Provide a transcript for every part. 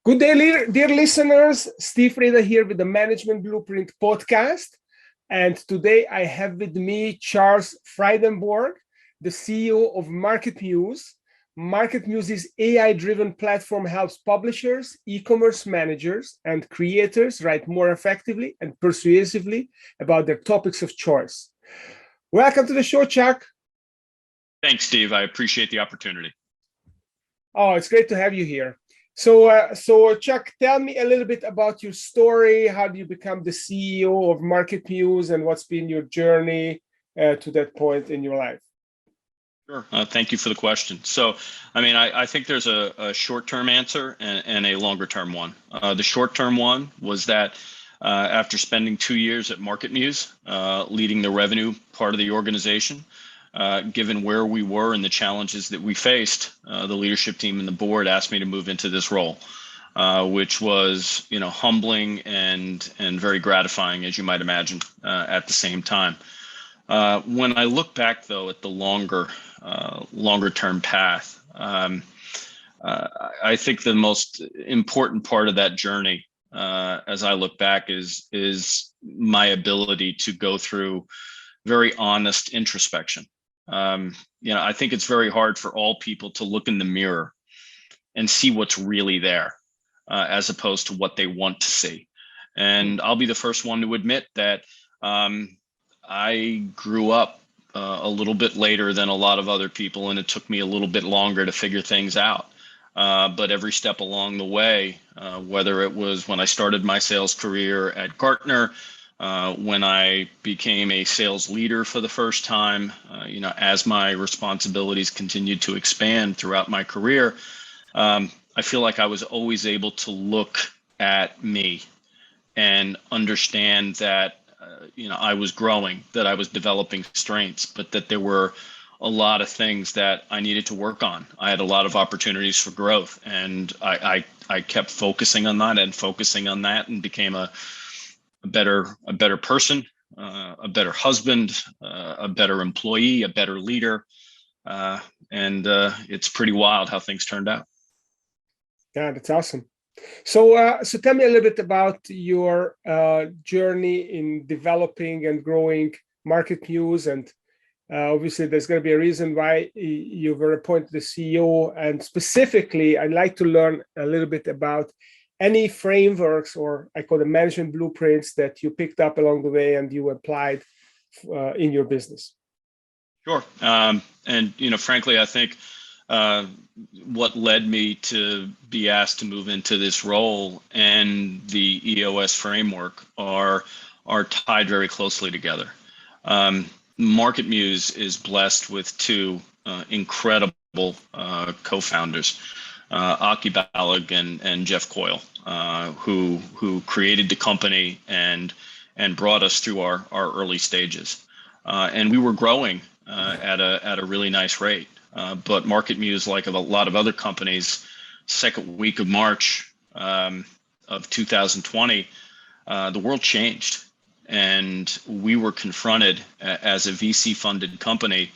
Good day, dear listeners. Steve Reda here with the Management Blueprint podcast. And today I have with me Charles Frydenborg, the CEO of MarketMuse. MarketMuse's AI-driven platform helps publishers, e-commerce managers, and creators write more effectively and persuasively about their topics of choice. Welcome to the show, Chuck. Thanks, Steve. I appreciate the opportunity. Oh, it's great to have you here. So Chuck, tell me a little bit about your story. How do you become the CEO of MarketMuse, and what's been your journey to that point in your life? Sure. Thank you for the question. So, I think there's a short-term answer and a longer-term one. The short-term one was that after spending 2 years at MarketMuse, leading the revenue part of the organization, given where we were and the challenges that we faced, the leadership team and the board asked me to move into this role, which was, humbling and very gratifying, as you might imagine, at the same time. When I look back, though, at the longer term path, I think the most important part of that journey, as I look back, is my ability to go through very honest introspection. I think it's very hard for all people to look in the mirror and see what's really there, as opposed to what they want to see. And I'll be the first one to admit that I grew up a little bit later than a lot of other people, and it took me a little bit longer to figure things out. But every step along the way, whether it was when I started my sales career at Gartner, when I became a sales leader for the first time, as my responsibilities continued to expand throughout my career, I feel like I was always able to look at me and understand that, I was growing, that I was developing strengths, but that there were a lot of things that I needed to work on. I had a lot of opportunities for growth, and I kept focusing on that and became a better person, a better husband, a better employee, a better leader. And it's pretty wild how things turned out. Yeah, that's awesome. So tell me a little bit about your journey in developing and growing MarketMuse. And obviously, there's going to be a reason why you were appointed the CEO. And specifically, I'd like to learn a little bit about any frameworks, or I call them management blueprints, that you picked up along the way and you applied in your business. Sure. Frankly, I think what led me to be asked to move into this role and the EOS framework are tied very closely together. MarketMuse is blessed with two incredible co-founders, Aki Balag and Jeff Coyle, who created the company and brought us through our early stages. And we were growing at a really nice rate. But MarketMuse, like a lot of other companies, second week of March of 2020, the world changed. And we were confronted as a VC-funded company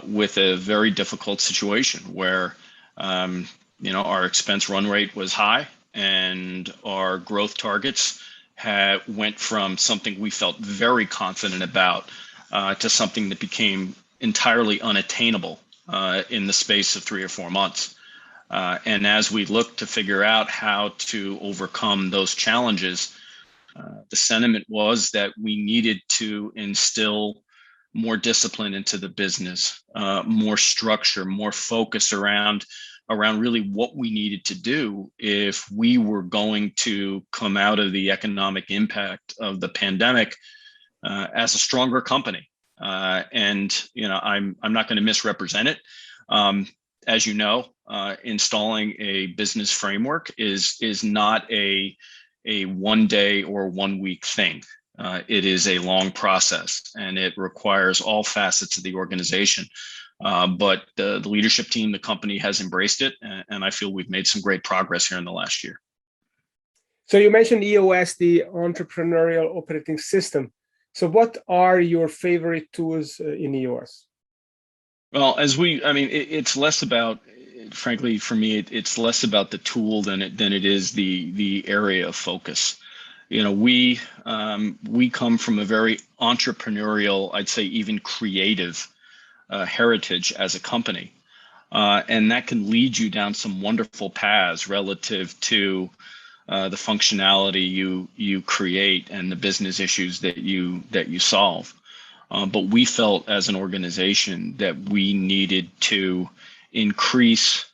with a very difficult situation where our expense run rate was high, and our growth targets went from something we felt very confident about to something that became entirely unattainable in the space of 3 or 4 months. And as we looked to figure out how to overcome those challenges, the sentiment was that we needed to instill more discipline into the business, more structure, more focus around really what we needed to do if we were going to come out of the economic impact of the pandemic as a stronger company. I'm not going to misrepresent it. As you know, installing a business framework is not a 1 day or 1 week thing. It is a long process, and it requires all facets of the organization. But the leadership team, the company has embraced it, and I feel we've made some great progress here in the last year. So you mentioned EOS, the Entrepreneurial Operating System. So what are your favorite tools in EOS? Well, it's less about frankly, for me, it's less about the tool than it is the area of focus. We come from a very entrepreneurial, I'd say even creative heritage as a company. And that can lead you down some wonderful paths relative to the functionality you create and the business issues that you solve. But we felt as an organization that we needed to increase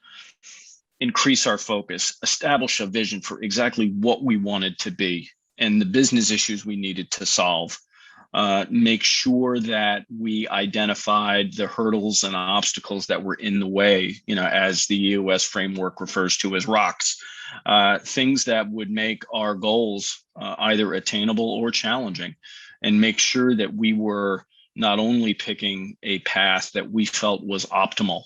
our focus, establish a vision for exactly what we wanted to be and the business issues we needed to solve. Make sure that we identified the hurdles and obstacles that were in the way, as the US framework refers to as rocks, things that would make our goals either attainable or challenging, and make sure that we were not only picking a path that we felt was optimal,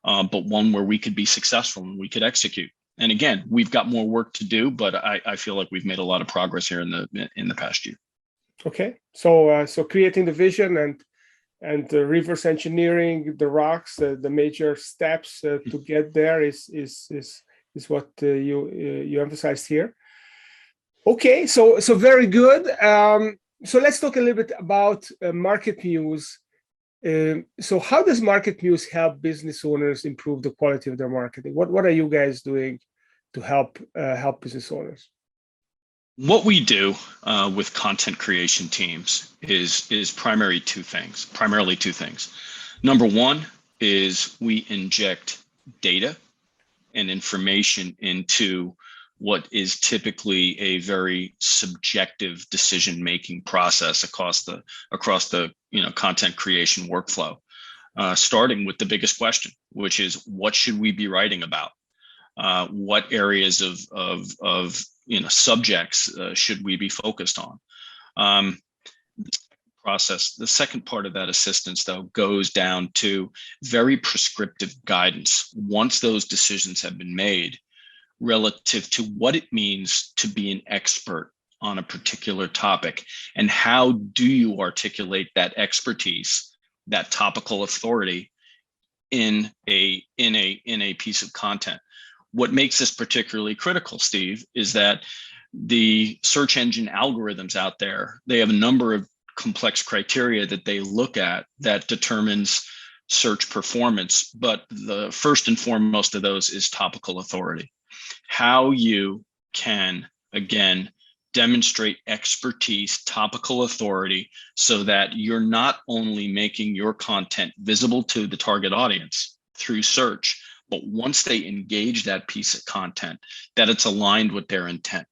but one where we could be successful and we could execute. And again, we've got more work to do, but I feel like we've made a lot of progress here in the past year. Okay, so creating the vision and reverse engineering the rocks, the major steps to get there is what you emphasized here. Okay, so very good. So let's talk a little bit about MarketMuse. So how does MarketMuse help business owners improve the quality of their marketing? What are you guys doing to help business owners? What we do with content creation teams is primarily two things. Number one is we inject data and information into what is typically a very subjective decision-making process across the content creation workflow, starting with the biggest question, which is what should we be writing about? What areas of subjects should we be focused on? The second part of that assistance, though, goes down to very prescriptive guidance once those decisions have been made relative to what it means to be an expert on a particular topic, and how do you articulate that expertise, that topical authority in a piece of content. What makes this particularly critical, Steve, is that the search engine algorithms out there, they have a number of complex criteria that they look at that determines search performance. But the first and foremost of those is topical authority. How you can, again, demonstrate expertise, topical authority, so that you're not only making your content visible to the target audience through search, but once they engage that piece of content, that it's aligned with their intent,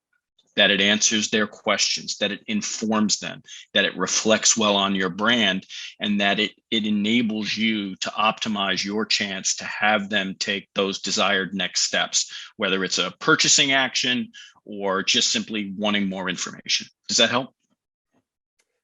that it answers their questions, that it informs them, that it reflects well on your brand, and that it enables you to optimize your chance to have them take those desired next steps, whether it's a purchasing action or just simply wanting more information. Does that help?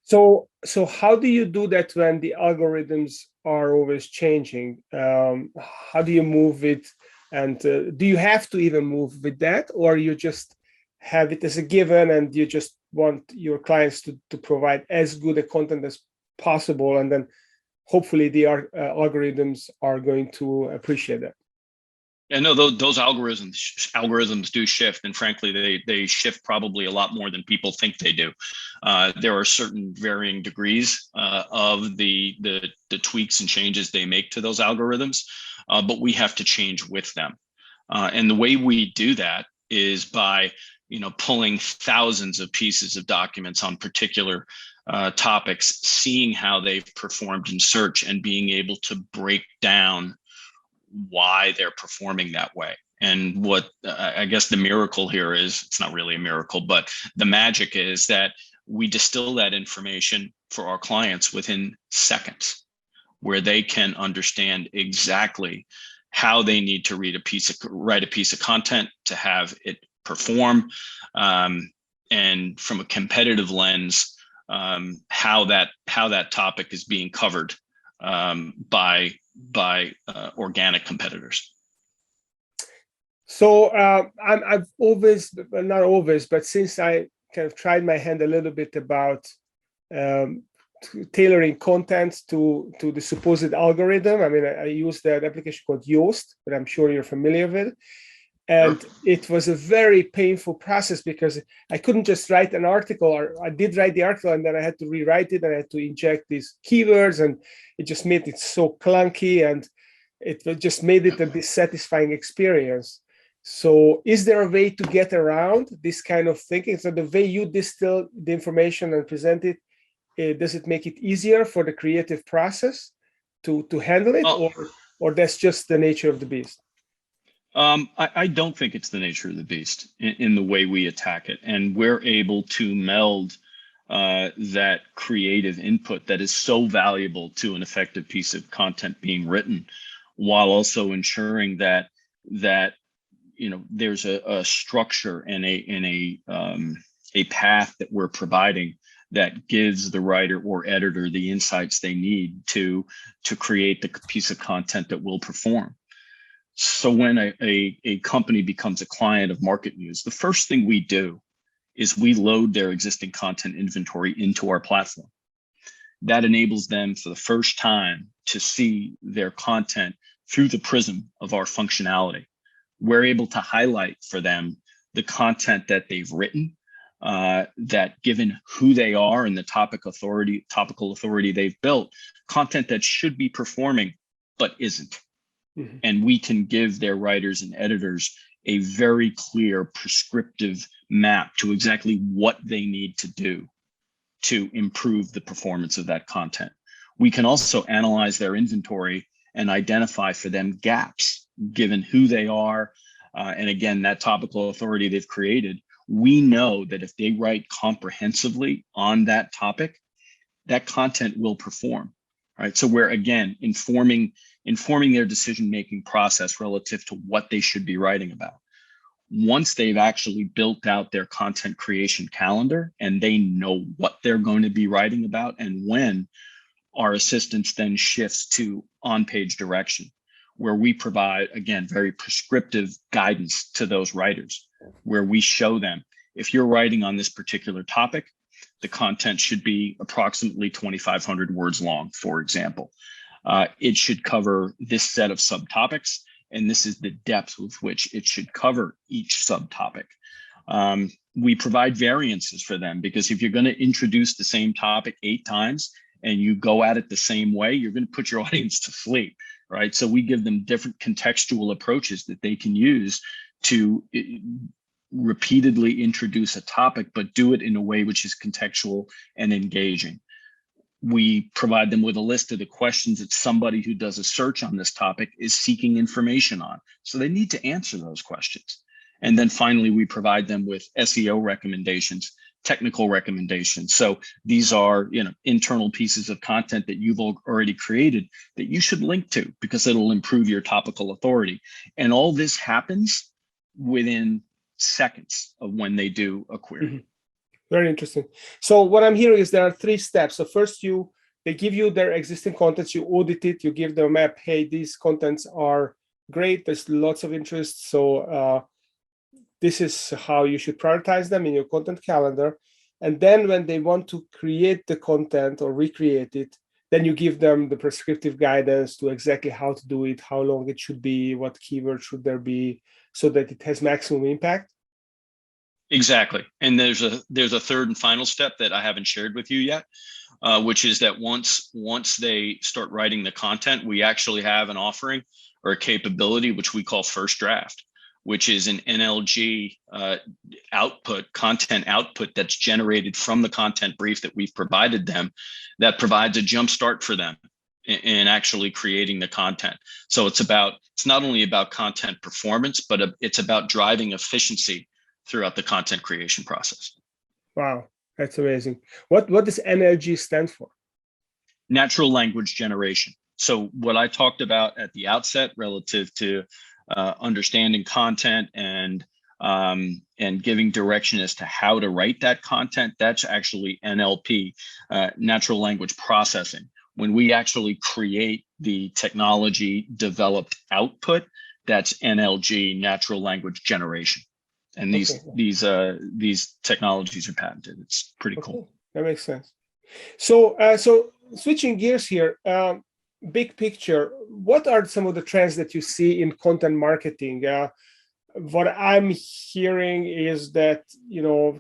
So how do you do that when the algorithms are always changing? How do you move it? And do you have to even move with that, or you just have it as a given and you just want your clients to provide as good a content as possible, and then hopefully the algorithms are going to appreciate that? Yeah, no, those algorithms do shift, and frankly, they shift probably a lot more than people think they do. There are certain varying degrees of the tweaks and changes they make to those algorithms, but we have to change with them. And the way we do that is by pulling thousands of pieces of documents on particular topics, seeing how they've performed in search, and being able to break down why they're performing that way. And what I guess the miracle here is, it's not really a miracle, but the magic is that we distill that information for our clients within seconds, where they can understand exactly how they need to write a piece of content to have it perform, and from a competitive lens, how that topic is being covered by organic competitors. So I've always, not always, but since I kind of tried my hand a little bit about tailoring content to the supposed algorithm. I mean, I use that application called Yoast, that I'm sure you're familiar with. And Sure. it was a very painful process because I couldn't just write an article, or I did write the article and then I had to rewrite it and I had to inject these keywords, and it just made it so clunky, and it just made it a dissatisfying experience. So is there a way to get around this kind of thinking? So the way you distill the information and present it, does it make it easier for the creative process to handle it, Well, or that's just the nature of the beast? I don't think it's the nature of the beast in the way we attack it. And we're able to meld that creative input that is so valuable to an effective piece of content being written, while also ensuring that there's a structure and a path that we're providing that gives the writer or editor the insights they need to create the piece of content that will perform. So when a company becomes a client of MarketMuse, the first thing we do is we load their existing content inventory into our platform. That enables them for the first time to see their content through the prism of our functionality. We're able to highlight for them the content that they've written, that given who they are and the topical authority they've built, content that should be performing but isn't. Mm-hmm. And we can give their writers and editors a very clear prescriptive map to exactly what they need to do to improve the performance of that content. We can also analyze their inventory and identify for them gaps, given who they are. And again, that topical authority they've created. We know that if they write comprehensively on that topic, that content will perform. Right. So we're, again, informing their decision-making process relative to what they should be writing about. Once they've actually built out their content creation calendar and they know what they're going to be writing about and when, our assistance then shifts to on-page direction, where we provide, again, very prescriptive guidance to those writers, where we show them, if you're writing on this particular topic, the content should be approximately 2,500 words long, for example. It should cover this set of subtopics, and this is the depth with which it should cover each subtopic. We provide variances for them, because if you're going to introduce the same topic 8 times and you go at it the same way, you're going to put your audience to sleep, right? So we give them different contextual approaches that they can use to repeatedly introduce a topic, but do it in a way which is contextual and engaging. We provide them with a list of the questions that somebody who does a search on this topic is seeking information on. So they need to answer those questions. And then finally, we provide them with SEO recommendations, technical recommendations. So these are, internal pieces of content that you've already created that you should link to, because it'll improve your topical authority. And all this happens within seconds of when they do a query. Mm-hmm. Very interesting. So what I'm hearing is there are 3 steps. So first, they give you their existing contents, you audit it, you give them a map. Hey, these contents are great. There's lots of interest. So this is how you should prioritize them in your content calendar. And then when they want to create the content or recreate it, then you give them the prescriptive guidance to exactly how to do it, how long it should be, what keywords should there be, so that it has maximum impact. Exactly. And there's a third and final step that I haven't shared with you yet, which is that once they start writing the content, we actually have an offering or a capability which we call First Draft, which is an NLG content output that's generated from the content brief that we've provided them, that provides a jump start for them in actually creating the content. So it's not only about content performance, but it's about driving efficiency throughout the content creation process. Wow, that's amazing. What does NLG stand for? Natural language generation. So what I talked about at the outset relative to understanding content and giving direction as to how to write that content, that's actually NLP, natural language processing. When we actually create the technology developed output, that's NLG, natural language generation. And these technologies are patented. It's pretty cool. That makes sense. So switching gears here, big picture, what are some of the trends that you see in content marketing? What I'm hearing is that,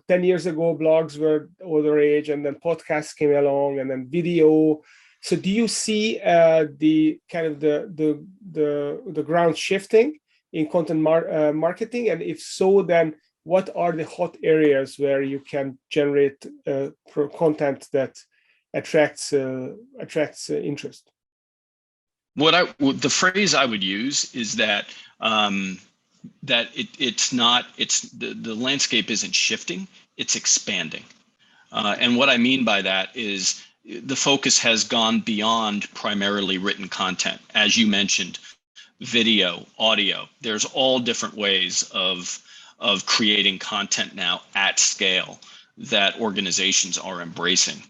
10 years ago, blogs were all the rage, and then podcasts came along, and then video. So do you see the kind of the ground shifting in content marketing? And if so, then what are the hot areas where you can generate content that attracts interest? The phrase I would use is that the landscape isn't shifting, it's expanding. And what I mean by that is the focus has gone beyond primarily written content. As you mentioned, video, audio, there's all different ways of creating content now at scale that organizations are embracing.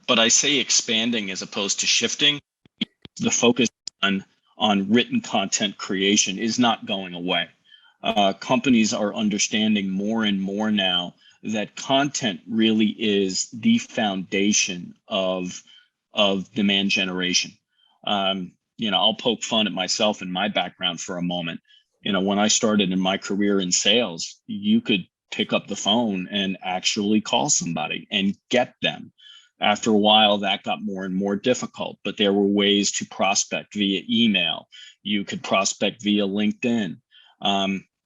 But I say expanding as opposed to shifting. The focus on written content creation is not going away. Companies are understanding more and more now that content really is the foundation of demand generation. I'll poke fun at myself and my background for a moment. When I started in my career in sales, you could pick up the phone and actually call somebody and get them. After a while, that got more and more difficult, but there were ways to prospect via email. You could prospect via LinkedIn.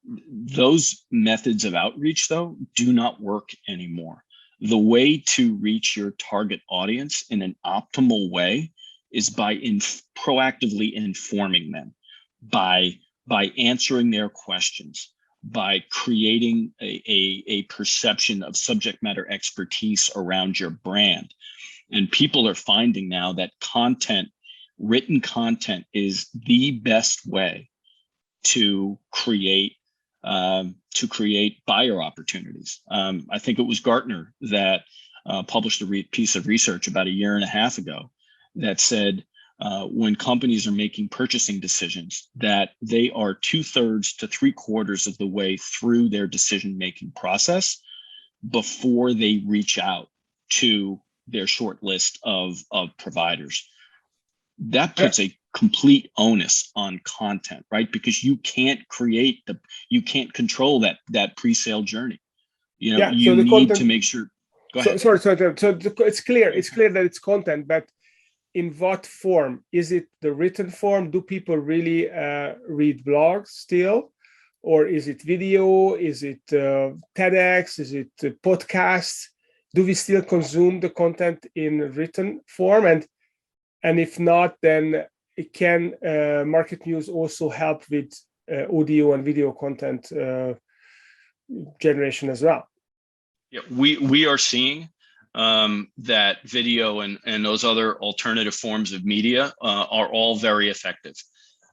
Those methods of outreach, though, do not work anymore. The way to reach your target audience in an optimal way is by proactively informing them, by answering their questions, by creating a perception of subject matter expertise around your brand. And people are finding now that written content is the best way to create buyer opportunities. I think it was Gartner that published a piece of research about a year and a half ago that said when companies are making purchasing decisions, that they are 2/3 to 3/4 of the way through their decision-making process before they reach out to their short list of providers. That puts a complete onus on content, right? Because you can't control that pre-sale journey. You need content, to make sure. Go ahead. Sorry. So it's clear that it's content, but in what form? Is it the written form? Do people really read blogs still? Or is it video? Is it TEDx? Is it podcasts? Do we still consume the content in written form? And if not, then can MarketMuse also help with audio and video content generation as well? Yeah, we are seeing that video and those other alternative forms of media are all very effective,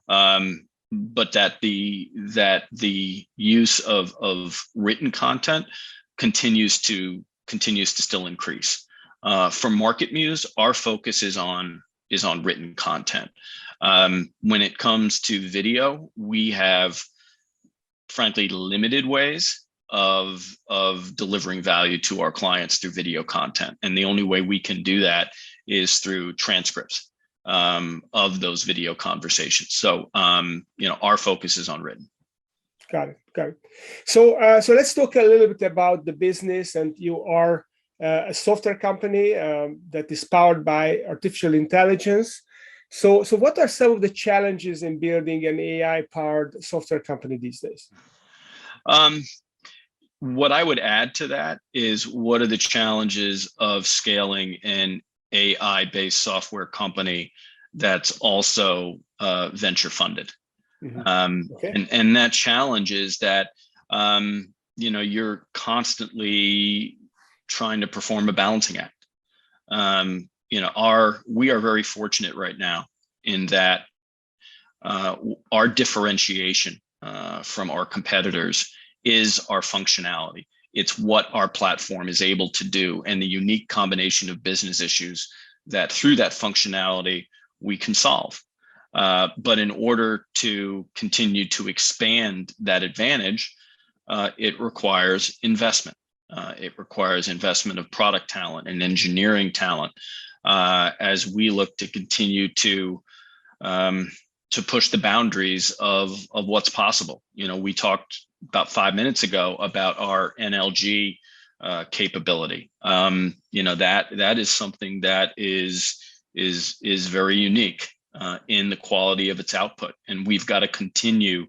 but that the use of written content continues to still increase. For MarketMuse, our focus is on written content. When it comes to video, we have frankly limited ways of delivering value to our clients through video content. And the only way we can do that is through transcripts of those video conversations. So, our focus is on written. Got it. So let's talk a little bit about the business. And you are a software company that is powered by artificial intelligence. So what are some of the challenges in building an AI-powered software company these days? What I would add to that is, what are the challenges of scaling an AI-based software company that's also venture funded? Mm-hmm. And that challenge is that you're constantly trying to perform a balancing act. We are very fortunate right now in that our differentiation from our competitors is our functionality. It's what our platform is able to do, and the unique combination of business issues that through that functionality we can solve. But in order to continue to expand that advantage, it requires investment. It requires investment of product talent and engineering talent as we look to continue to push the boundaries of what's possible. We talked about 5 minutes ago about our NLG capability. That is something that is very unique in the quality of its output, and we've got to continue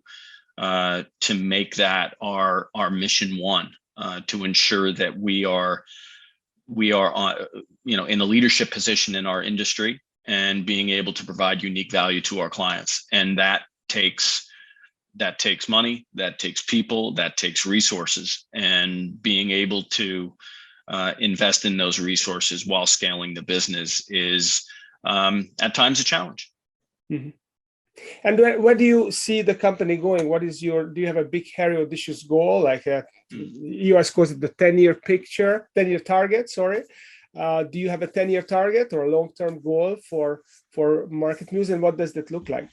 to make that our mission one, to ensure that we are on, in a leadership position in our industry and being able to provide unique value to our clients. And that takes money, that takes people, that takes resources, and being able to invest in those resources while scaling the business is at times a challenge. Mm-hmm. And where do you see the company going? Do you have a big, hairy, audacious goal? Like US calls it the 10-year picture, 10-year target, sorry. Do you have a 10-year target or a long-term goal for MarketMuse, and what does that look like?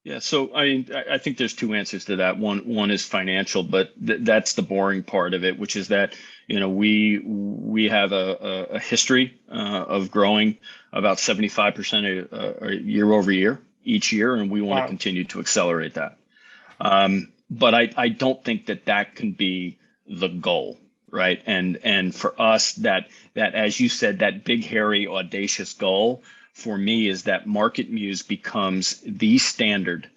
Yeah, so I think there's two answers to that. One is financial, but that's the boring part of it, which is that we have a history of growing about 75% year over year each year, and we want to continue to accelerate that. But I don't think that can be the goal, right? And for us, that as you said, that big, hairy, audacious goal for me is that MarketMuse becomes the standard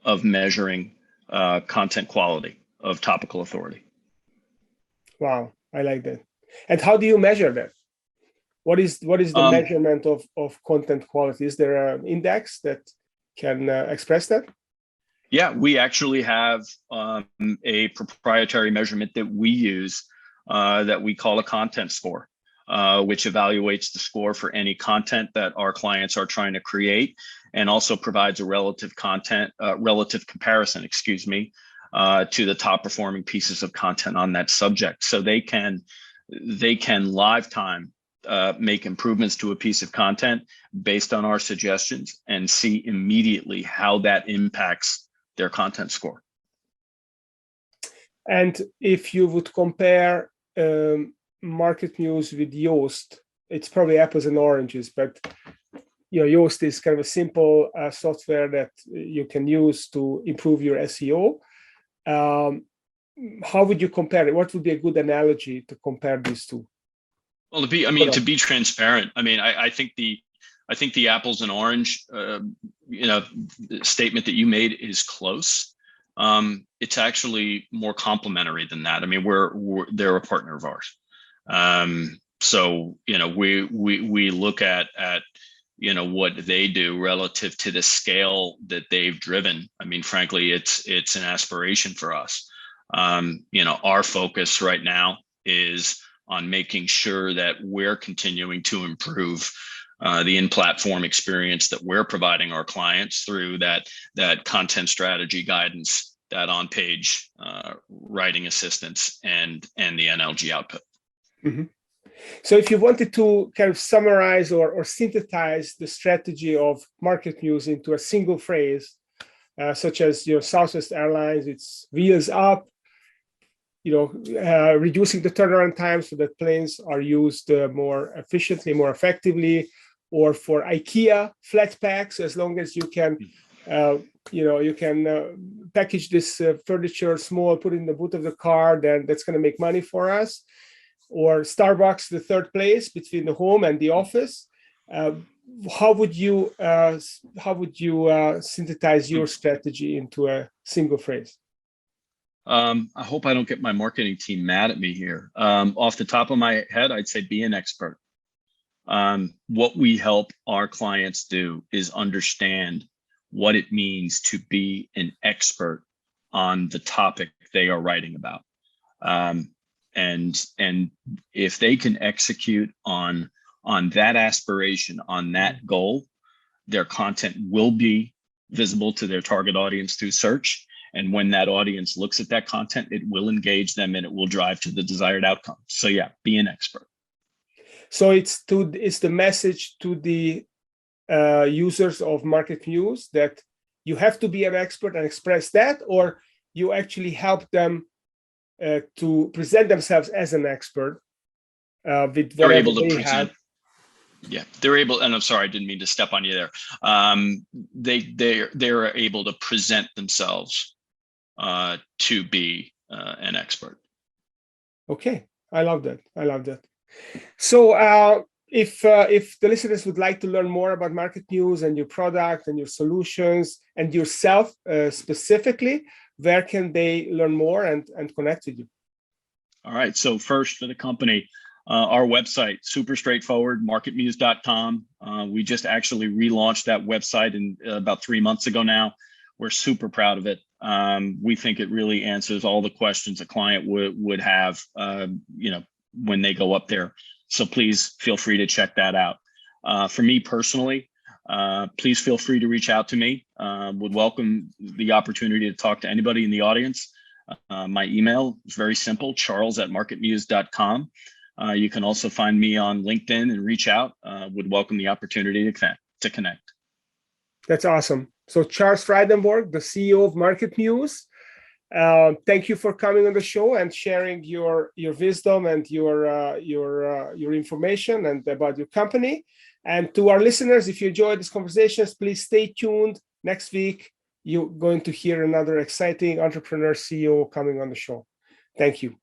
of measuring content quality of topical authority. Wow, I like that. And how do you measure that? What is the measurement of content quality? Is there an index that can express that? Yeah, we actually have a proprietary measurement that we use that we call a content score, which evaluates the score for any content that our clients are trying to create, and also provides a relative comparison, to the top performing pieces of content on that subject. So they can lifetime make improvements to a piece of content based on our suggestions and see immediately how that impacts their content score. And if you would compare MarketMuse with Yoast, it's probably apples and oranges, but Yoast is kind of a simple software that you can use to improve your SEO. How would you compare it? What would be a good analogy to compare these two? Well, to be transparent, I think the apples and orange, statement that you made is close. It's actually more complementary than that. They're a partner of ours. So we look at what they do relative to the scale that they've driven. Frankly, it's an aspiration for us. Our focus right now is on making sure that we're continuing to improve the in-platform experience that we're providing our clients through that content strategy guidance, that on-page writing assistance, and the NLG output. Mm-hmm. So if you wanted to kind of summarize or synthesize the strategy of MarketMuse into a single phrase, such as Southwest Airlines, it's wheels up, reducing the turnaround time so that planes are used more efficiently, more effectively, or for IKEA flat packs, as long as you can, you can package this furniture small, put it in the boot of the car, then that's going to make money for us. Or Starbucks, the third place between the home and the office. How would you synthesize your strategy into a single phrase? I hope I don't get my marketing team mad at me here. Off the top of my head, I'd say be an expert. What we help our clients do is understand what it means to be an expert on the topic they are writing about. And if they can execute on that aspiration, on that goal, their content will be visible to their target audience through search. And when that audience looks at that content, it will engage them and it will drive to the desired outcome. So yeah, be an expert. So it's the message to the users of MarketMuse that you have to be an expert and express that, or you actually help them to present themselves as an expert with They're whatever able to they present. have. Yeah, they're able, and I'm sorry, I didn't mean to step on you there. They're able to present themselves to be an expert. Okay, I love that. I love that. So if the listeners would like to learn more about MarketMuse and your product and your solutions and yourself specifically, where can they learn more and connect with you? All right. So first, for the company, our website, super straightforward, marketmuse.com. We just actually relaunched that website about 3 months ago now. We're super proud of it. We think it really answers all the questions a client would have, when they go up there. So please feel free to check that out. For me personally, please feel free to reach out to me. Would welcome the opportunity to talk to anybody in the audience. My email is very simple, charles@marketmuse.com. You can also find me on LinkedIn and reach out. Would welcome the opportunity to connect. That's awesome. So Charles Frydenborg, the CEO of MarketMuse, thank you for coming on the show and sharing your wisdom and your information and about your company. And to our listeners, if you enjoyed these conversations, please stay tuned. Next week, you're going to hear another exciting entrepreneur CEO coming on the show. Thank you.